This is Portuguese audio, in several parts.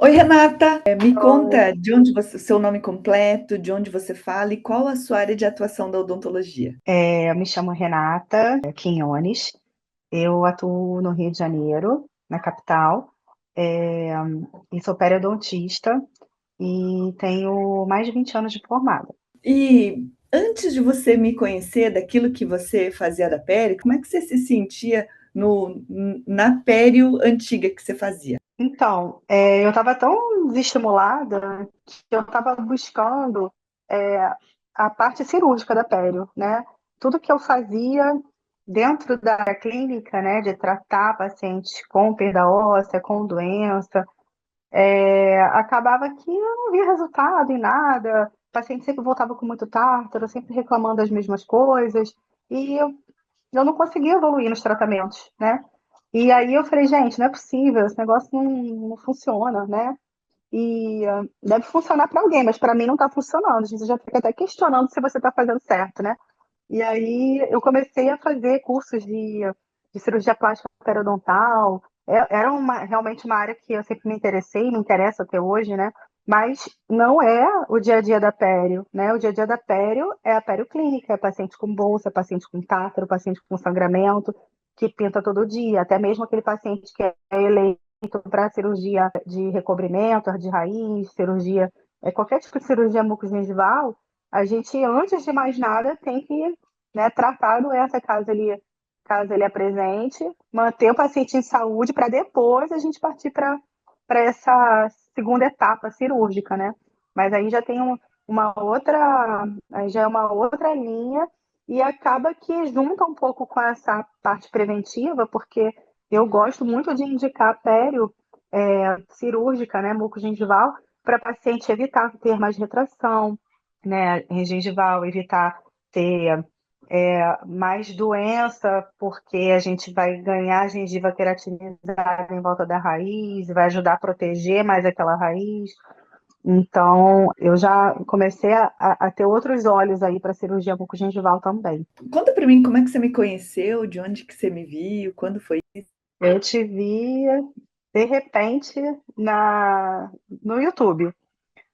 Oi, Renata. Me Oi. conta de onde você, seu nome completo, de onde você fala e qual a sua área de atuação da odontologia. Eu me chamo Renata Quinones, eu atuo no Rio de Janeiro, na capital, é, e sou periodontista e tenho mais de 20 anos de formada. E antes de você me conhecer daquilo que você fazia da pério, como é que você se sentia na pério antiga que você fazia? Então, eu estava tão desestimulada que eu estava buscando é, a parte cirúrgica da pério, né? Tudo que eu fazia dentro da clínica, né, de tratar pacientes com perda óssea, com doença, acabava que eu não via resultado em nada, o paciente sempre voltava com muito tártaro, sempre reclamando das mesmas coisas, e eu não conseguia evoluir nos tratamentos, né? E aí eu falei, gente, não é possível, esse negócio não funciona, né? E deve funcionar para alguém, mas para mim não está funcionando. A gente já fica até questionando se você está fazendo certo, né? E aí eu comecei a fazer cursos de cirurgia plástica periodontal. Era realmente uma área que eu sempre me interessei, me interessa até hoje, né? Mas não é o dia a dia da pério, né? O dia a dia da pério é a perioclínica, é paciente com bolsa, é paciente com tártaro, paciente com sangramento, que pinta todo dia, até mesmo aquele paciente que é eleito para cirurgia de recobrimento, de raiz, cirurgia, qualquer tipo de cirurgia mucogengival, a gente, antes de mais nada, tem que, né, tratar a doença caso ele apresente, manter o paciente em saúde para depois a gente partir para essa segunda etapa cirúrgica, né? Mas aí já tem uma outra, aí já é uma outra linha e acaba que junta um pouco com essa parte preventiva, porque eu gosto muito de indicar pério cirúrgica, né, mucogengival, para paciente evitar ter mais retração, né, gengival, evitar ter mais doença, porque a gente vai ganhar a gengiva queratinizada em volta da raiz, vai ajudar a proteger mais aquela raiz. Então, eu já comecei a ter outros olhos aí para cirurgia bucogengival também. Conta para mim como é que você me conheceu, de onde que você me viu, quando foi isso? Eu te vi, de repente, no YouTube.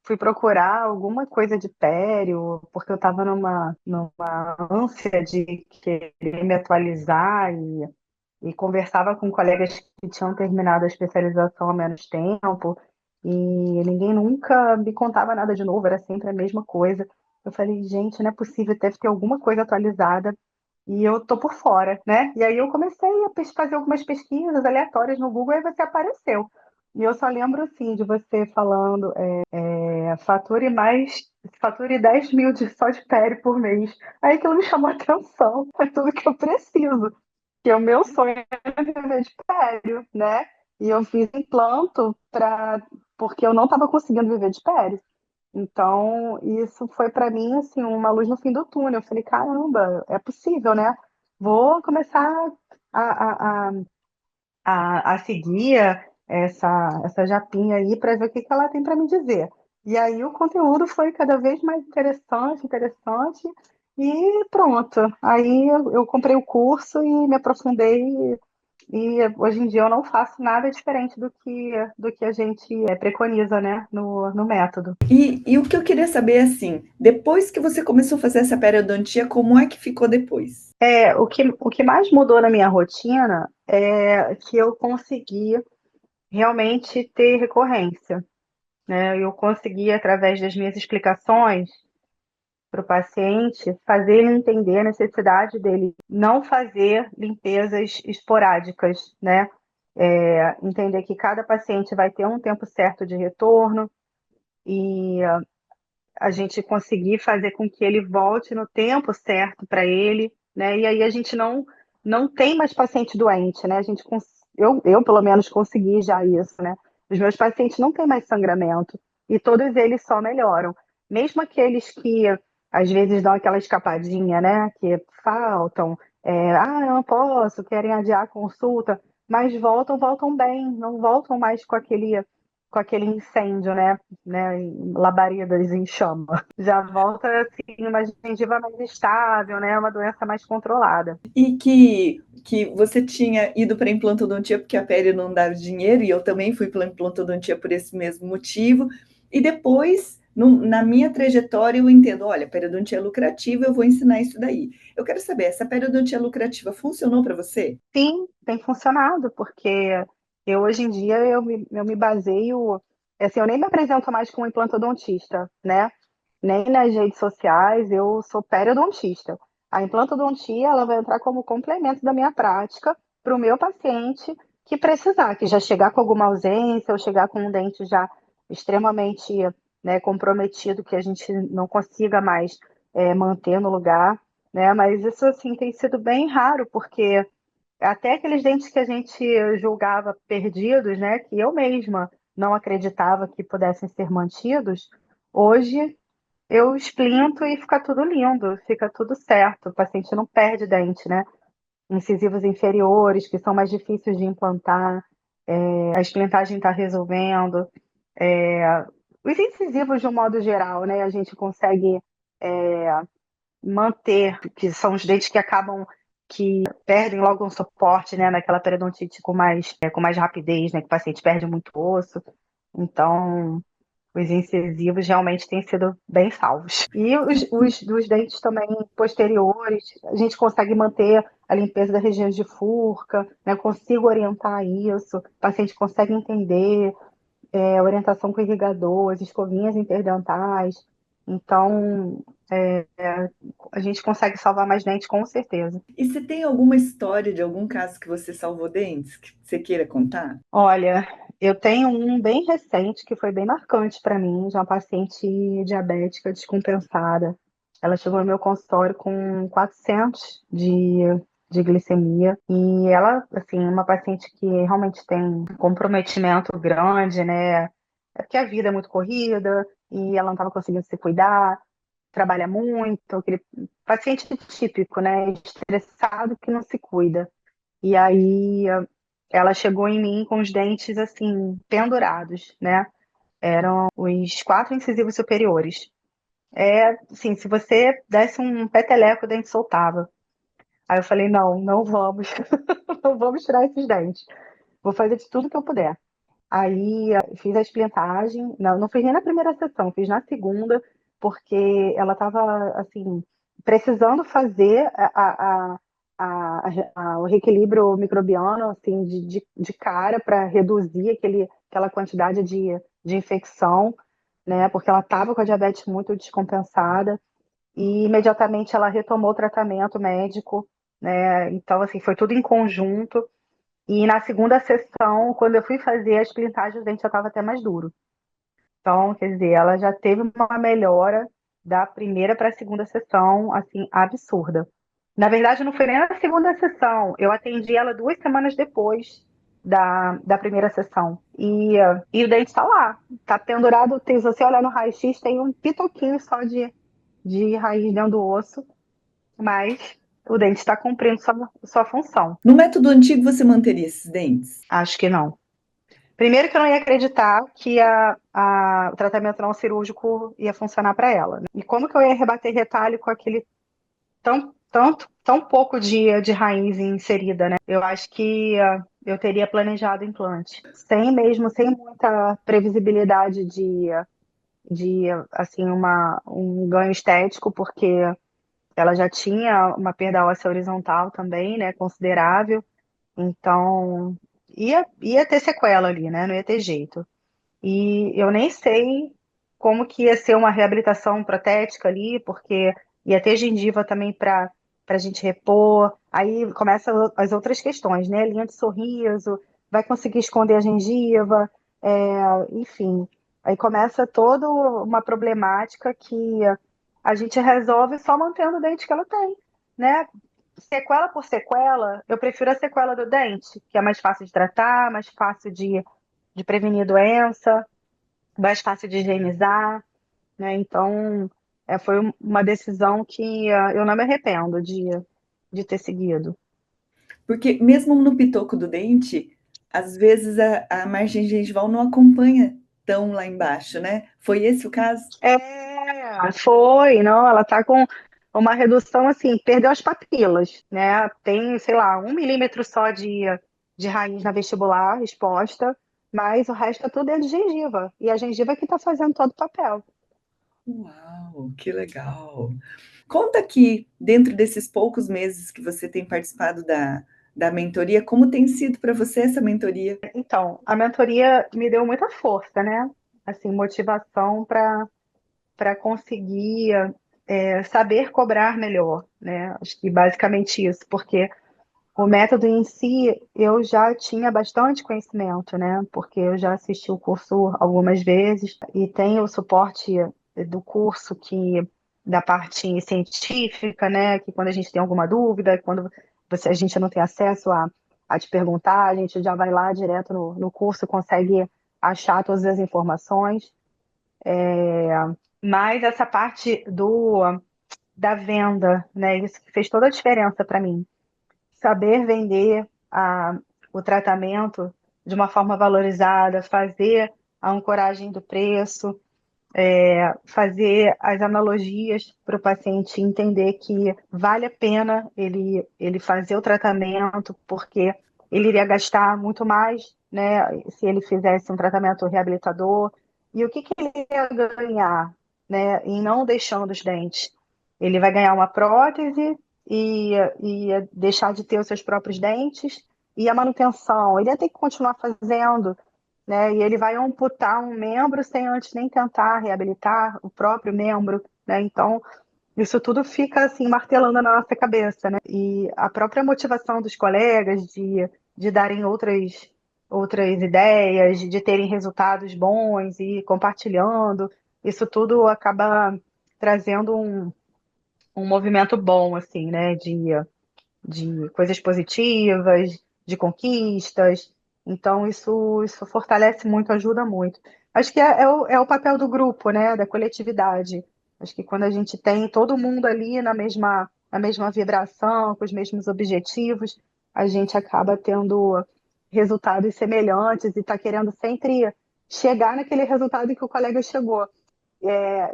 Fui procurar alguma coisa de pério, porque eu estava numa ânsia de querer me atualizar e conversava com colegas que tinham terminado a especialização há menos tempo, e ninguém nunca me contava nada de novo, era sempre a mesma coisa. Eu falei, gente, não é possível, deve ter alguma coisa atualizada e eu tô por fora, né? E aí eu comecei a fazer algumas pesquisas aleatórias no Google e você apareceu. E eu só lembro, assim, de você falando, fature 10 mil só de pério por mês. Aí aquilo me chamou a atenção, é tudo que eu preciso, que é o meu sonho é viver de pério, né? E eu fiz implanto porque eu não estava conseguindo viver de pério. Então, isso foi para mim assim uma luz no fim do túnel. Eu falei, caramba, é possível, né? Vou começar a, a, a seguir essa japinha aí para ver o que ela tem para me dizer. E aí o conteúdo foi cada vez mais interessante, interessante, e pronto. Aí eu comprei o curso e me aprofundei, e hoje em dia eu não faço nada diferente do que a gente preconiza, né, no método. E o que eu queria saber é assim, depois que você começou a fazer essa periodontia, como é que ficou depois? O que mais mudou na minha rotina é que eu consegui realmente ter recorrência, né? Eu consegui, através das minhas explicações para o paciente, fazer ele entender a necessidade dele não fazer limpezas esporádicas, né? Entender que cada paciente vai ter um tempo certo de retorno e a gente conseguir fazer com que ele volte no tempo certo para ele, né? E aí a gente não tem mais paciente doente, né? Eu pelo menos consegui já isso, né? Os meus pacientes não têm mais sangramento e todos eles só melhoram, mesmo aqueles que às vezes dão aquela escapadinha, né? Que faltam, eu não posso, querem adiar a consulta, mas voltam bem, não voltam mais com aquele incêndio, né, labaredas em chama. Já volta assim uma gengiva mais estável, né, uma doença mais controlada. E que que você tinha ido para implantodontia porque a pele não dava dinheiro, e eu também fui para implantodontia por esse mesmo motivo. E depois, na minha trajetória, eu entendo, olha, periodontia é lucrativa, eu vou ensinar isso daí. Eu quero saber, essa periodontia lucrativa funcionou para você? Sim, tem funcionado, porque eu hoje em dia eu me baseio, assim, eu nem me apresento mais como implantodontista, né? Nem nas redes sociais, eu sou periodontista. A implantodontia, ela vai entrar como complemento da minha prática para o meu paciente que precisar, que já chegar com alguma ausência ou chegar com um dente já extremamente, né, comprometido, que a gente não consiga mais manter no lugar, né? Mas isso, assim, tem sido bem raro, porque até aqueles dentes que a gente julgava perdidos, né, que eu mesma não acreditava que pudessem ser mantidos, hoje eu explinto e fica tudo lindo, fica tudo certo. O paciente não perde dente, né? Incisivos inferiores, que são mais difíceis de implantar, a esplintagem está resolvendo. É, os incisivos, de um modo geral, né, a gente consegue manter, que são os dentes que acabam que perdem logo um suporte, né, naquela periodontite com mais rapidez, né, que o paciente perde muito osso. Então, os incisivos realmente têm sido bem salvos. E os dos dentes também posteriores, a gente consegue manter a limpeza da região de furca, né? Eu consigo orientar isso, o paciente consegue entender, orientação com irrigador, as escovinhas interdentais. Então, a gente consegue salvar mais dentes com certeza. E você tem alguma história de algum caso que você salvou dentes que você queira contar? Olha, eu tenho um bem recente que foi bem marcante para mim, de uma paciente diabética descompensada. Ela chegou no meu consultório com 400 de glicemia e ela, assim, é uma paciente que realmente tem um comprometimento grande, né? É porque a vida é muito corrida e ela não estava conseguindo se cuidar, trabalha muito, aquele paciente típico, né? Estressado que não se cuida. E aí ela chegou em mim com os dentes assim pendurados, né? Eram os quatro incisivos superiores. Assim, se você desse um peteleco, o dente soltava. Aí eu falei, não, não vamos, não vamos tirar esses dentes. Vou fazer de tudo que eu puder. Aí fiz a esplintagem, não, não fiz nem na primeira sessão, fiz na segunda, porque ela estava assim precisando fazer o reequilíbrio microbiano assim de cara para reduzir aquela quantidade de infecção, né? Porque ela estava com a diabetes muito descompensada e imediatamente ela retomou o tratamento médico, né? Então assim foi tudo em conjunto. E na segunda sessão, quando eu fui fazer a esplintagem, o dente já estava até mais duro. Então, quer dizer, ela já teve uma melhora da primeira para a segunda sessão, assim, absurda. Na verdade, não foi nem na segunda sessão, eu atendi ela 2 semanas depois da primeira sessão. E o dente está lá, está pendurado. Se você olhar no raio-x, tem um pitoquinho só de raiz dentro do osso, mas o dente está cumprindo sua função. No método antigo, você manteria esses dentes? Acho que não. Primeiro que eu não ia acreditar que o tratamento não cirúrgico ia funcionar para ela, né? E como que eu ia rebater retalho com aquele tão pouco de raiz inserida, né? Eu acho que eu teria planejado implante. Sem muita previsibilidade de assim, um ganho estético, porque ela já tinha uma perda óssea horizontal também, né? Considerável. Então, ia ter sequela ali, né? Não ia ter jeito. E eu nem sei como que ia ser uma reabilitação protética ali, porque ia ter gengiva também para a gente repor. Aí começam as outras questões, né? Linha de sorriso, vai conseguir esconder a gengiva, enfim. Aí começa toda uma problemática que a gente resolve só mantendo o dente que ela tem, né? Sequela por sequela, eu prefiro a sequela do dente, que é mais fácil de tratar, mais fácil de prevenir doença, mais fácil de higienizar, né? Então, foi uma decisão que eu não me arrependo de ter seguido. Porque mesmo no pitoco do dente, às vezes a margem gengival não acompanha tão lá embaixo, né? Foi esse o caso? Foi, não, ela tá com uma redução assim, perdeu as papilas, né? Tem, sei lá, 1 milímetro só de raiz na vestibular exposta, mas o resto é tudo é de gengiva. E a gengiva que está fazendo todo o papel. Uau, que legal! Conta aqui, dentro desses poucos meses que você tem participado da mentoria, como tem sido para você essa mentoria? Então, a mentoria me deu muita força, né? Assim, motivação para conseguir saber cobrar melhor, né? Acho que basicamente isso, porque o método em si eu já tinha bastante conhecimento, né? Porque eu já assisti o curso algumas vezes e tenho o suporte do curso que da parte científica, né? Que quando a gente tem alguma dúvida, quando a gente não tem acesso a te perguntar, a gente já vai lá direto no curso, consegue achar todas as informações. Mas essa parte da venda, né? Isso que fez toda a diferença para mim. Saber vender o tratamento de uma forma valorizada, fazer a ancoragem do preço, fazer as analogias para o paciente entender que vale a pena ele fazer o tratamento, porque ele iria gastar muito mais, né, se ele fizesse um tratamento reabilitador. E o que ele ia ganhar, né, em não deixando os dentes? Ele vai ganhar uma prótese e deixar de ter os seus próprios dentes, e a manutenção, ele ia ter que continuar fazendo, né? E ele vai amputar um membro sem antes nem tentar reabilitar o próprio membro, né? Então, isso tudo fica assim martelando na nossa cabeça, né? E a própria motivação dos colegas de darem outras ideias, de terem resultados bons e compartilhando, isso tudo acaba trazendo um movimento bom, assim, né? De coisas positivas, de conquistas. Então, isso fortalece muito, ajuda muito. Acho que é o papel do grupo, né, da coletividade. Acho que quando a gente tem todo mundo ali na mesma vibração, com os mesmos objetivos, a gente acaba tendo resultados semelhantes e está querendo sempre chegar naquele resultado que o colega chegou.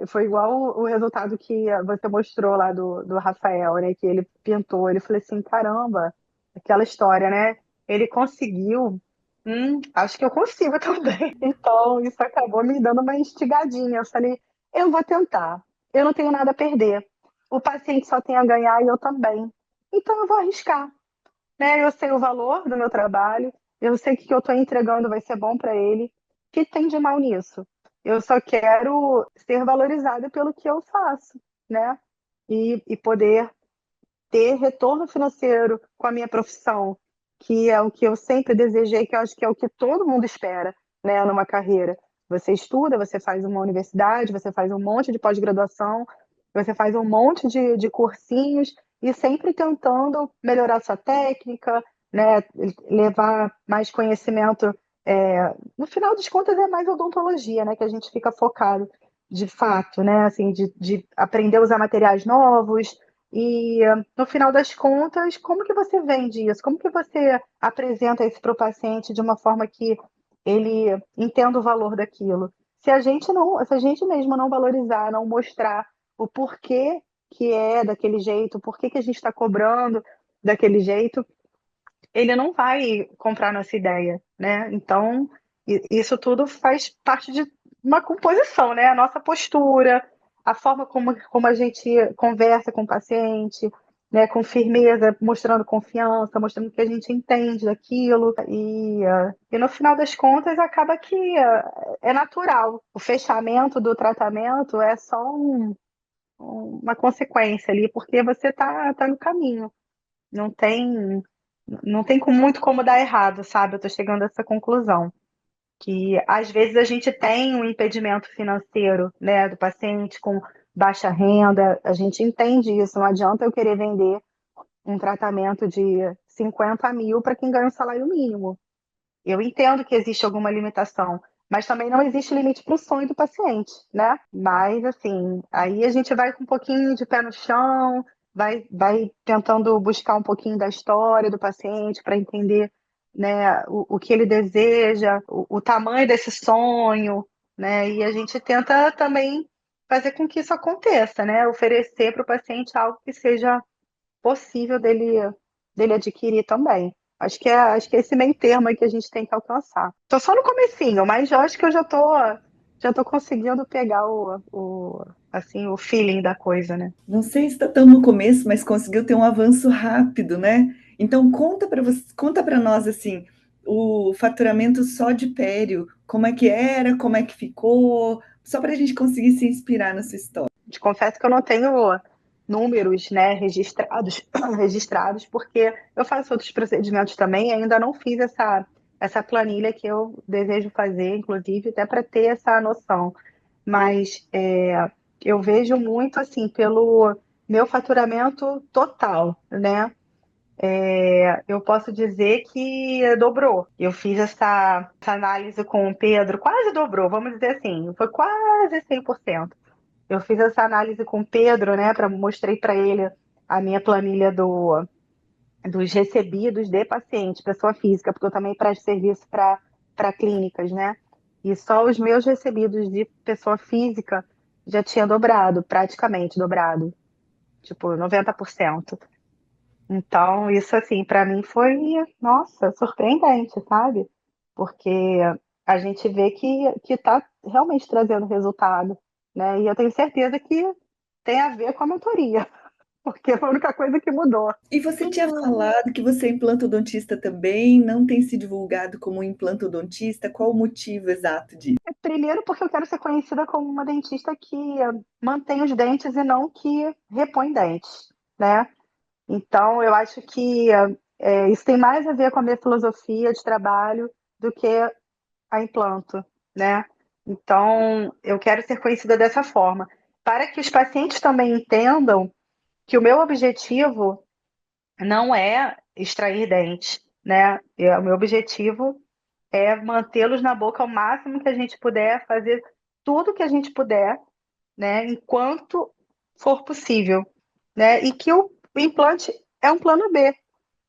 Foi igual o resultado que você mostrou lá do Rafael, né? Que ele pintou. Ele falou assim: caramba, aquela história, né? Ele conseguiu. Acho que eu consigo também. Então, isso acabou me dando uma instigadinha. Eu falei: eu vou tentar. Eu não tenho nada a perder. O paciente só tem a ganhar e eu também. Então, eu vou arriscar, né? Eu sei o valor do meu trabalho, eu sei que o que eu estou entregando vai ser bom para ele. O que tem de mal nisso? Eu só quero ser valorizada pelo que eu faço, né? E poder ter retorno financeiro com a minha profissão, que é o que eu sempre desejei, que eu acho que é o que todo mundo espera, né, numa carreira. Você estuda, você faz uma universidade, você faz um monte de pós-graduação, você faz um monte de cursinhos e sempre tentando melhorar sua técnica, né, levar mais conhecimento. No final das contas, é mais odontologia, né, que a gente fica focado de fato, né, assim, de aprender a usar materiais novos, e no final das contas, como que você vende isso? Como que você apresenta isso para o paciente de uma forma que ele entenda o valor daquilo? Se a gente mesmo não valorizar, não mostrar o porquê que é daquele jeito, o porquê que a gente está cobrando daquele jeito, ele não vai comprar nossa ideia, né? Então, isso tudo faz parte de uma composição, né? A nossa postura, a forma como a gente conversa com o paciente, né? Com firmeza, mostrando confiança, mostrando que a gente entende daquilo. E no final das contas, acaba que é natural. O fechamento do tratamento é só uma consequência ali, porque você tá no caminho. Não tem, não tem muito como dar errado, sabe? Eu estou chegando a essa conclusão, que às vezes a gente tem um impedimento financeiro, né, do paciente com baixa renda, a gente entende isso, não adianta eu querer vender um tratamento de 50 mil para quem ganha um salário mínimo. Eu entendo que existe alguma limitação, mas também não existe limite para o sonho do paciente, né? Mas, assim, aí a gente vai com um pouquinho de pé no chão, vai tentando buscar um pouquinho da história do paciente para entender, né, o que ele deseja, o tamanho desse sonho, né? E a gente tenta também fazer com que isso aconteça, né? Oferecer para o paciente algo que seja possível dele adquirir também. Acho que é esse meio termo aí que a gente tem que alcançar. Tô só no comecinho, mas eu acho que eu já tô conseguindo pegar assim, o feeling da coisa, né? Não sei se está tão no começo, mas conseguiu ter um avanço rápido, né? Então conta para nós assim, o faturamento só de pério, como é que era, como é que ficou, só para a gente conseguir se inspirar nessa história. Te confesso que eu não tenho números, né, registrados, porque eu faço outros procedimentos também e ainda não fiz essa planilha que eu desejo fazer, inclusive, até para ter essa noção. Mas eu vejo muito assim pelo meu faturamento total, né? Eu posso dizer que dobrou. Eu fiz essa análise com o Pedro, quase dobrou, vamos dizer assim, foi quase 100%. Eu fiz essa análise com o Pedro, né, mostrei para ele a minha planilha dos recebidos de paciente, pessoa física, porque eu também presto serviço para clínicas, né? E só os meus recebidos de pessoa física já tinha dobrado, praticamente dobrado, tipo 90%. Então, isso assim, para mim foi, nossa, surpreendente, sabe? Porque a gente vê que está realmente trazendo resultado, né? E eu tenho certeza que tem a ver com a mentoria, porque foi a única coisa que mudou. E você tinha falado que você é implantodontista também, não tem se divulgado como implantodontista, qual o motivo exato disso? Primeiro, porque eu quero ser conhecida como uma dentista que mantém os dentes e não que repõe dentes, né? Então, eu acho que isso tem mais a ver com a minha filosofia de trabalho do que a implanto, né? Então, eu quero ser conhecida dessa forma, para que os pacientes também entendam que o meu objetivo não é extrair dentes, né? O meu objetivo é mantê-los na boca ao máximo que a gente puder, fazer tudo que a gente puder, né? Enquanto for possível, né? E que o implante é um plano B,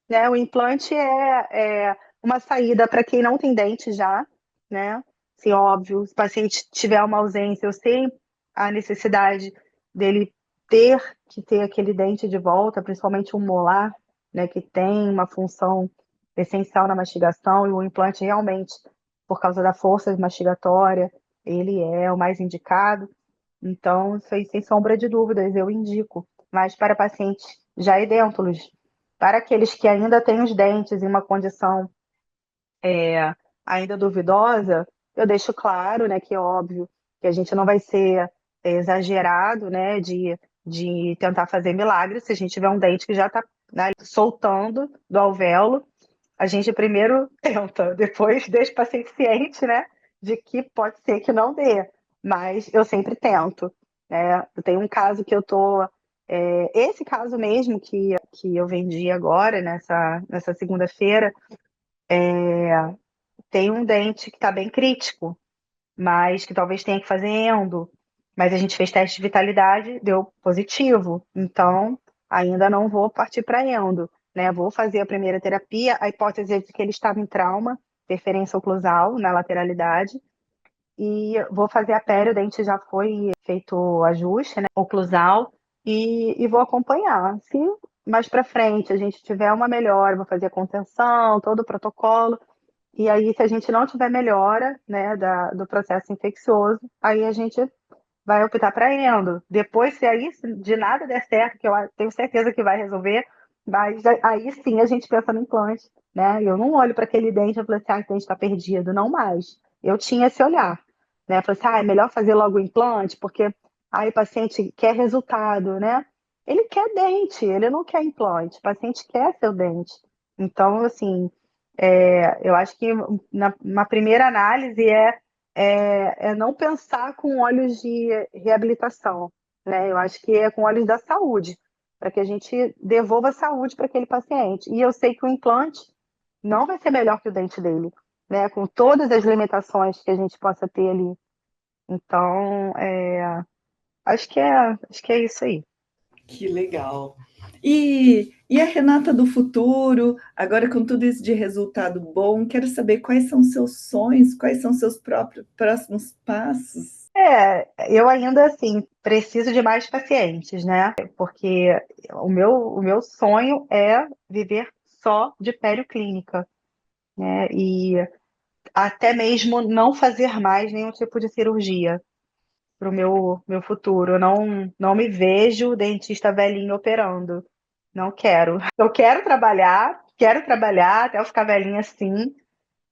né? O implante é uma saída para quem não tem dente já, né? Assim, óbvio, se o paciente tiver uma ausência, eu sei a necessidade dele ter que ter aquele dente de volta, principalmente um molar, né? Que tem uma função essencial na mastigação e o implante realmente, por causa da força mastigatória, ele é o mais indicado. Então, isso aí, sem sombra de dúvidas, eu indico. Mas para pacientes já idêntulos, para aqueles que ainda têm os dentes em uma condição ainda duvidosa, eu deixo claro, né, que é óbvio que a gente não vai ser exagerado, né, de tentar fazer milagres. Se a gente tiver um dente que já está, né, soltando do alvéolo, a gente primeiro tenta, depois deixa o paciente ciente, né, de que pode ser que não dê, mas eu sempre tento, né? Eu tenho um caso que eu tô, esse caso mesmo que eu vendi agora, nessa segunda-feira, tem um dente que está bem crítico, mas que talvez tenha que fazer endo, mas a gente fez teste de vitalidade, deu positivo, então ainda não vou partir para endo, né? Vou fazer a primeira terapia, a hipótese é de que ele estava em trauma, interferência oclusal na lateralidade, e vou fazer a pério, o dente já foi feito o ajuste, né, oclusal, e vou acompanhar. Se mais para frente a gente tiver uma melhora, vou fazer a contenção, todo o protocolo, e aí, se a gente não tiver melhora, né, do processo infeccioso, aí a gente vai optar para endo. Depois, se aí de nada der certo, que eu tenho certeza que vai resolver, mas aí sim a gente pensa no implante, né? Eu não olho para aquele dente e falo assim, ah, esse dente está perdido. Não mais. Eu tinha esse olhar, né? Eu falei assim, ah, é melhor fazer logo o implante, porque aí o paciente quer resultado, né? Ele quer dente, ele não quer implante. O paciente quer seu dente. Então, assim, eu acho que uma primeira análise é não pensar com olhos de reabilitação, né? Eu acho que é com olhos da saúde, para que a gente devolva a saúde para aquele paciente. E eu sei que o implante não vai ser melhor que o dente dele, né? Com todas as limitações que a gente possa ter ali. Então, acho que é isso aí. Que legal. E a Renata do futuro, agora com tudo isso de resultado bom, quero saber quais são seus sonhos, quais são seus próprios próximos passos. Eu ainda, assim, preciso de mais pacientes, né? Porque o meu sonho é viver só de perioclínica, né? E até mesmo não fazer mais nenhum tipo de cirurgia para o meu futuro. Eu não me vejo dentista velhinho operando. Não quero. Eu quero trabalhar até eu ficar velhinha assim,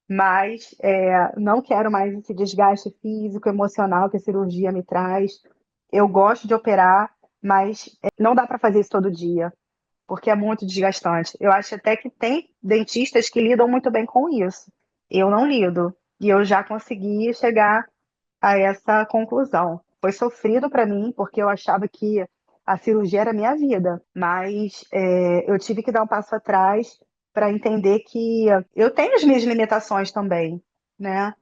mas não quero mais esse desgaste físico, emocional que a cirurgia me traz. Eu gosto de operar, mas não dá para fazer isso todo dia, porque é muito desgastante. Eu acho até que tem dentistas que lidam muito bem com isso. Eu não lido. E eu já consegui chegar a essa conclusão. Foi sofrido para mim, porque eu achava que a cirurgia era a minha vida, mas eu tive que dar um passo atrás para entender que eu tenho as minhas limitações também, né?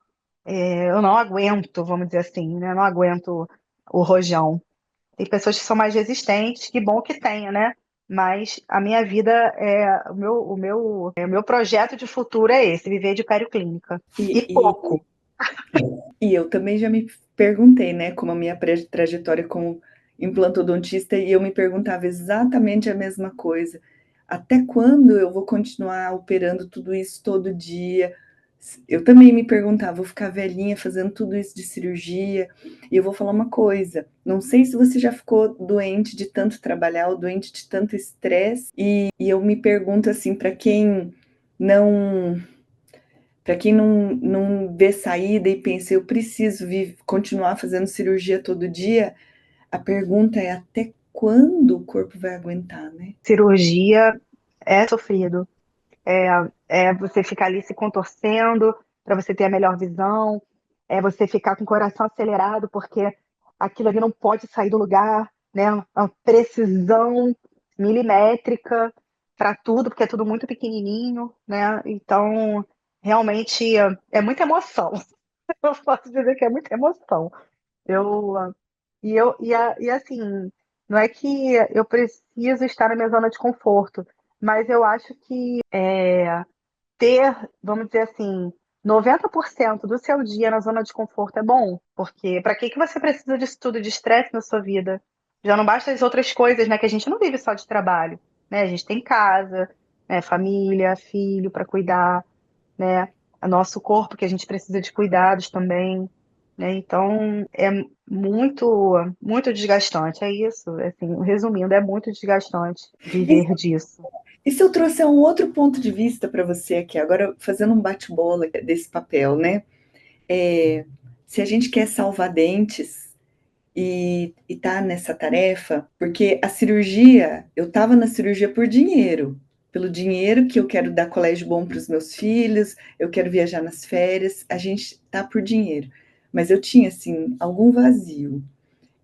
Eu não aguento, vamos dizer assim, né? Eu não aguento o rojão. Tem pessoas que são mais resistentes, que bom que tenha, né? Mas a minha vida, o meu projeto de futuro é esse, viver de perioclínica. E, E e, pouco. e eu também já me perguntei, né, como a minha trajetória como implantodontista, e eu me perguntava exatamente a mesma coisa. Até quando eu vou continuar operando tudo isso todo dia? Eu também me perguntava, vou ficar velhinha fazendo tudo isso de cirurgia? E eu vou falar uma coisa, não sei se você já ficou doente de tanto trabalhar ou doente de tanto estresse, e eu me pergunto assim, não para quem não vê saída e pensa, eu preciso continuar fazendo cirurgia todo dia, a pergunta é até quando o corpo vai aguentar, né? Cirurgia é sofrido. É, é você ficar ali se contorcendo para você ter a melhor visão, é você ficar com o coração acelerado porque aquilo ali não pode sair do lugar, né? Uma precisão milimétrica para tudo, porque é tudo muito pequenininho, né? Então, realmente é muita emoção. Eu posso dizer que é muita emoção. Eu, e assim, não é que eu preciso estar na minha zona de conforto, mas eu acho que ter, vamos dizer assim, 90% do seu dia na zona de conforto é bom, porque para que você precisa disso tudo de estresse na sua vida? Já não basta as outras coisas, né? Que a gente não vive só de trabalho, né? A gente tem casa, né, família, filho para cuidar, né? O nosso corpo que a gente precisa de cuidados também, né? Então é muito desgastante, é isso. Assim, resumindo, é muito desgastante E, viver disso. e se eu trouxer um outro ponto de vista para você aqui, agora fazendo um bate-bola desse papel, né? É, se a gente quer salvar dentes e tá nessa tarefa, porque a cirurgia, eu tava na cirurgia por dinheiro, pelo dinheiro que eu quero dar colégio bom para os meus filhos, eu quero viajar nas férias, a gente tá por dinheiro. Mas eu tinha, assim, algum vazio.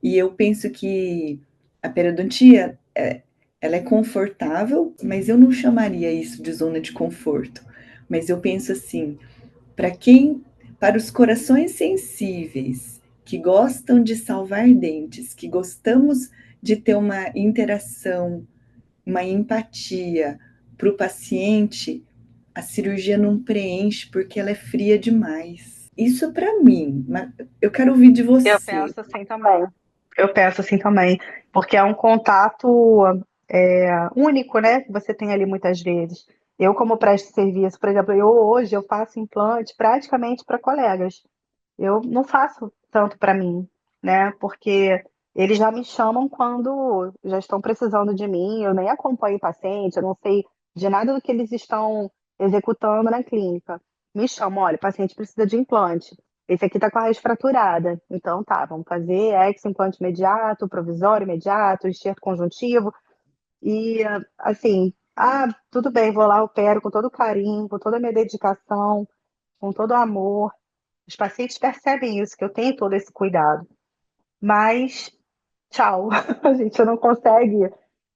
E eu penso que a periodontia, ela é confortável, mas eu não chamaria isso de zona de conforto. Mas eu penso assim, para quem, para os corações sensíveis, que gostam de salvar dentes, que gostamos de ter uma interação, uma empatia para o paciente, a cirurgia não preenche porque ela é fria demais. Isso é para mim, mas eu quero ouvir de Eu você. penso assim também. Eu penso assim também, porque é um contato único, né? Que você tem ali muitas vezes. Eu, como presto serviço, por exemplo, hoje eu faço implante praticamente para colegas. Eu não faço tanto para mim, né? Porque eles já me chamam quando já estão precisando de mim. Eu nem acompanho o paciente, eu não sei de nada do que eles estão executando na clínica. Me chamam, olha, o paciente precisa de implante. Esse aqui está com a raiz fraturada. Então tá, vamos fazer ex-implante imediato, provisório imediato, enxerto conjuntivo. E assim, tudo bem, vou lá, opero com todo carinho, com toda a minha dedicação, com todo o amor. Os pacientes percebem isso, que eu tenho todo esse cuidado. Mas, tchau, a gente não consegue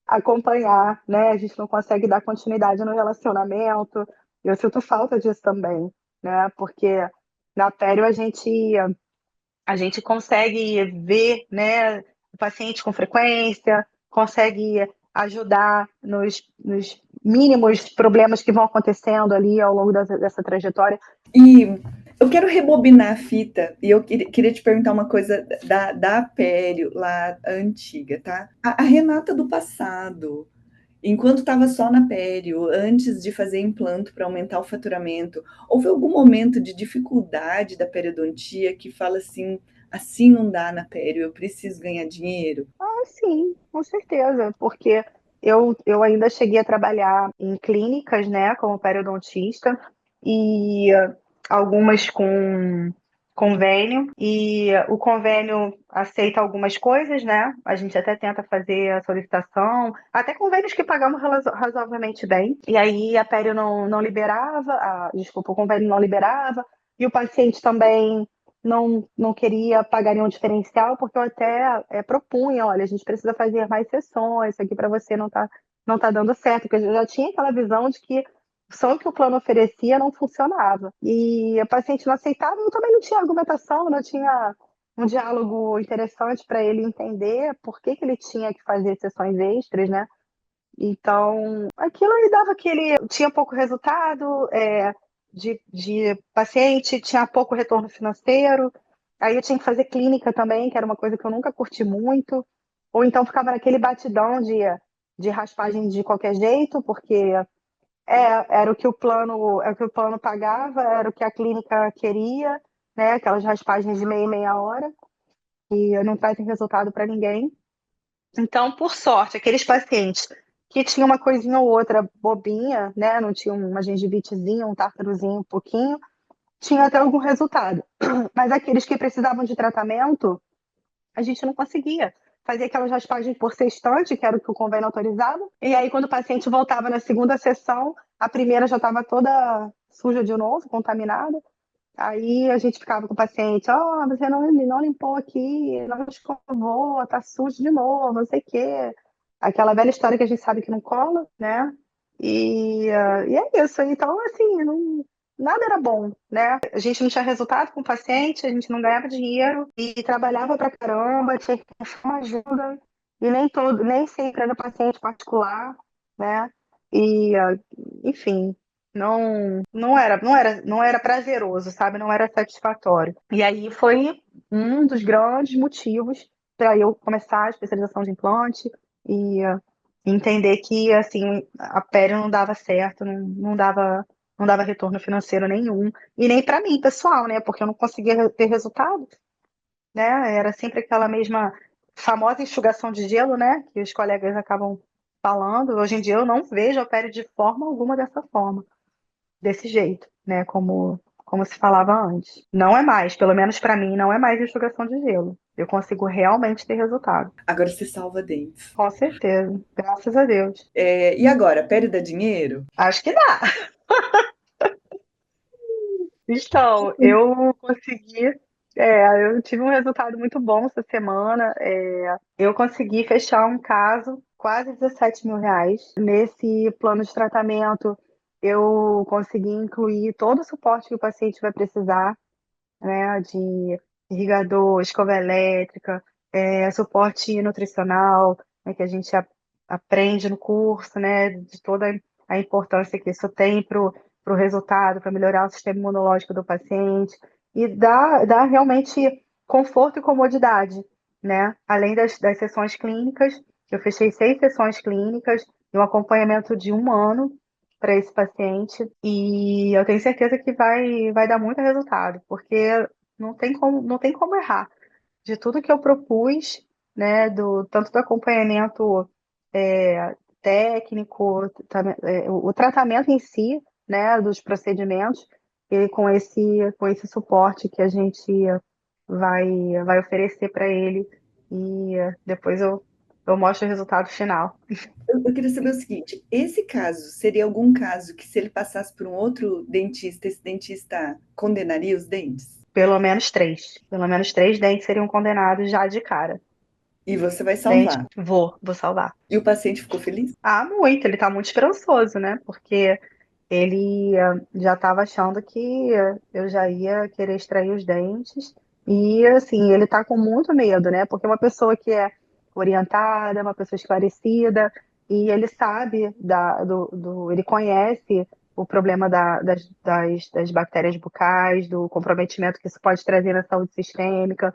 acompanhar, né? A gente não consegue dar continuidade no relacionamento. Eu sinto falta disso também, né? Porque na pério a gente consegue ver, né, o paciente com frequência, consegue ajudar mínimos problemas que vão acontecendo ali ao longo dessa trajetória. E eu quero rebobinar a fita e eu queria te perguntar uma coisa da Pério, lá antiga, tá? A Renata do passado, enquanto estava só na Pério, antes de fazer implanto para aumentar o faturamento, houve algum momento de dificuldade da periodontia que fala assim não dá na Pério, eu preciso ganhar dinheiro? Ah, sim, com certeza, porque eu ainda cheguei a trabalhar em clínicas, né, como periodontista, e algumas com convênio, e o convênio aceita algumas coisas, né? A gente até tenta fazer a solicitação, até convênios que pagamos razoavelmente bem, e aí a pério não liberava, desculpa, o convênio não liberava, e o paciente também não queria pagar nenhum diferencial, porque eu até propunha, olha, a gente precisa fazer mais sessões, isso aqui para você não tá dando certo, porque eu já tinha aquela visão de que só o que o plano oferecia não funcionava. E a paciente não aceitava, eu também não tinha argumentação, não tinha um diálogo interessante para ele entender por que que ele tinha que fazer sessões extras, né? Então, aquilo me dava que ele tinha pouco resultado de paciente, tinha pouco retorno financeiro. Aí eu tinha que fazer clínica também, que era uma coisa que eu nunca curti muito. Ou então ficava naquele batidão de raspagem de qualquer jeito, porque era o que o plano pagava, era o que a clínica queria, né? Aquelas raspagens de meia e meia hora, e não trazem resultado para ninguém. Então, por sorte, aqueles pacientes que tinham uma coisinha ou outra bobinha, né? Não tinha uma gengivitezinha, um tártarozinho, um pouquinho, tinha até algum resultado. Mas aqueles que precisavam de tratamento, a gente não conseguia. Fazia aquelas raspagens por sextante, que era o que o convênio autorizava. E aí, quando o paciente voltava na segunda sessão, a primeira já estava toda suja de novo, contaminada. Aí a gente ficava com o paciente, você não limpou aqui, não escovou, tá sujo de novo, não sei o quê. Aquela velha história que a gente sabe que não cola, né? E é isso. Então, assim, nada era bom, né? A gente não tinha resultado com o paciente, a gente não ganhava dinheiro e trabalhava pra caramba, tinha que achar uma ajuda. E nem sempre era paciente particular, né? E, enfim, não era prazeroso, sabe? Não era satisfatório. E aí foi um dos grandes motivos para eu começar a especialização de implante e entender que assim a pele não dava certo, não dava retorno financeiro nenhum e nem para mim, pessoal, né? Porque eu não conseguia ter resultado, né? Era sempre aquela mesma famosa enxugação de gelo, né? Que os colegas acabam falando. Hoje em dia eu não vejo a pele de forma alguma dessa forma desse jeito, né? Como se falava antes. Não é mais, pelo menos para mim, não é mais enxugação de gelo. Eu consigo realmente ter resultado. Agora você salva dentes. Com certeza. Graças a Deus. E agora, Pério dá dinheiro? Acho que dá. Então, eu tive um resultado muito bom essa semana. Eu consegui fechar um caso, quase R$ 17.000. Nesse plano de tratamento, eu consegui incluir todo o suporte que o paciente vai precisar, né, de irrigador, escova elétrica, suporte nutricional, né, que a gente aprende no curso, né, de toda a importância que isso tem para o resultado, para melhorar o sistema imunológico do paciente, e dá realmente conforto e comodidade, né? Além das sessões clínicas, eu fechei 6 sessões clínicas e um acompanhamento de 1 ano para esse paciente, e eu tenho certeza que vai dar muito resultado, porque não tem como errar. De tudo que eu propus, né, tanto do acompanhamento técnico, o tratamento em si, né, dos procedimentos, e com esse suporte que a gente vai oferecer para ele, e depois eu mostro o resultado final. Eu queria saber o seguinte: esse caso seria algum caso que, se ele passasse por um outro dentista, esse dentista condenaria os dentes? Pelo menos 3. Pelo menos 3 dentes seriam condenados já de cara. E você vai Dente, salvar. vou salvar. E o paciente ficou feliz? Ah, muito, ele tá muito esperançoso, né? Porque ele já estava achando que eu já ia querer extrair os dentes. E assim, ele tá com muito medo, né? Porque uma pessoa que é orientada, uma pessoa esclarecida, e ele sabe ele conhece o problema das bactérias bucais, do comprometimento que isso pode trazer na saúde sistêmica.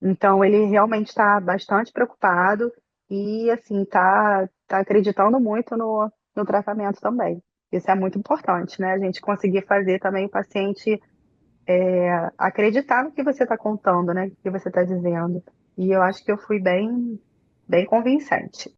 Então, ele realmente está bastante preocupado e, assim, tá acreditando muito no tratamento também. Isso é muito importante, né? A gente conseguir fazer também o paciente acreditar no que você está contando, né? No que você está dizendo. E eu acho que eu fui bem convincente.